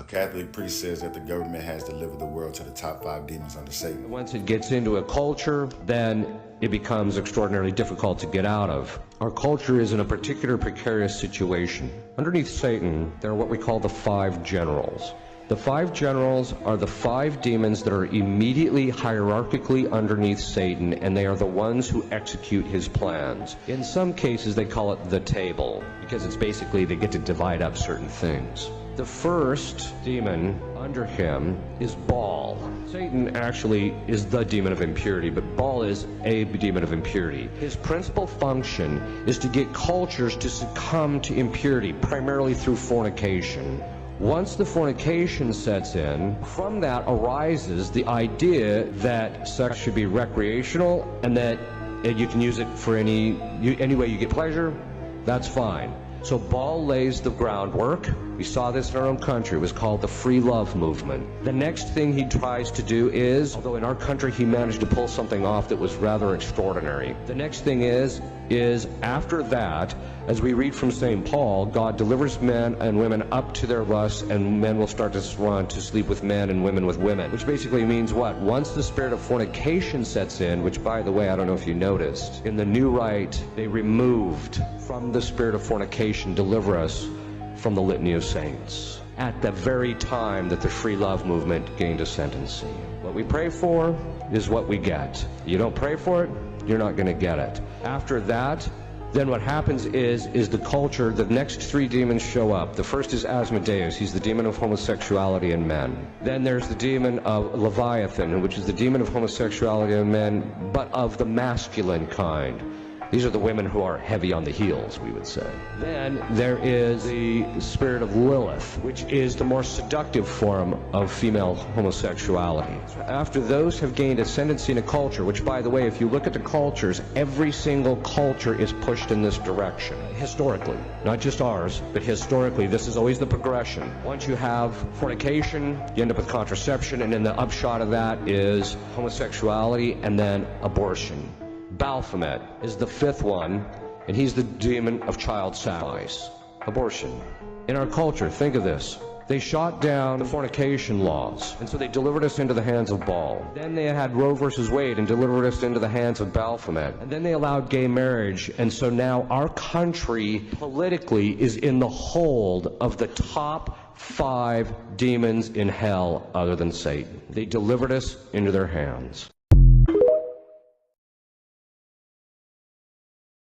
Catholic priest says that the government has delivered the world to the top 5 demons under Satan. Once it gets into a culture, then it becomes extraordinarily difficult to get out of. Our culture is in a particular precarious situation. Underneath Satan, there are what we call the 5 generals. The 5 generals are the 5 demons that are immediately hierarchically underneath Satan, and they are the ones who execute his plans. In some cases, they call it the table, because it's basically they get to divide up certain things. The first demon under him is Baal. Satan actually is the demon of impurity, but Baal is a demon of impurity. His principal function is to get cultures to succumb to impurity, primarily through fornication. Once the fornication sets in, from that arises the idea that sex should be recreational and that you can use it for any way you get pleasure. That's fine. So Baal lays the groundwork. We saw this in our own country. It was called the free love movement. The next thing he tries to do is, although in our country he managed to pull something off that was rather extraordinary. The next thing is after that, as we read from St. Paul, God delivers men and women up to their lusts, and men will start to run to sleep with men and women with women. Which basically means what? Once the spirit of fornication sets in, which by the way, I don't know if you noticed, in the New Rite, they removed from the spirit of fornication, deliver us from the Litany of Saints, at the very time that the free love movement gained ascendancy. What we pray for is what we get. You don't pray for it, you're not going to get it. After that, then what happens is the culture, the next 3 demons show up. The first is Asmodeus. He's the demon of homosexuality in men. Then there's the demon of Leviathan, which is the demon of homosexuality in men, but of the masculine kind. These are the women who are heavy on the heels, we would say. Then there is the spirit of Lilith, which is the more seductive form of female homosexuality. After those have gained ascendancy in a culture, which by the way, if you look at the cultures, every single culture is pushed in this direction. Historically, not just ours, but historically, this is always the progression. Once you have fornication, you end up with contraception, and then the upshot of that is homosexuality and then abortion. Baphomet is the 5th one, and he's the demon of child sacrifice, abortion. In our culture, think of this. They shot down the fornication laws, and so they delivered us into the hands of Baal. Then they had Roe versus Wade and delivered us into the hands of Baphomet. And then they allowed gay marriage, and so now our country politically is in the hold of the top 5 demons in hell other than Satan. They delivered us into their hands.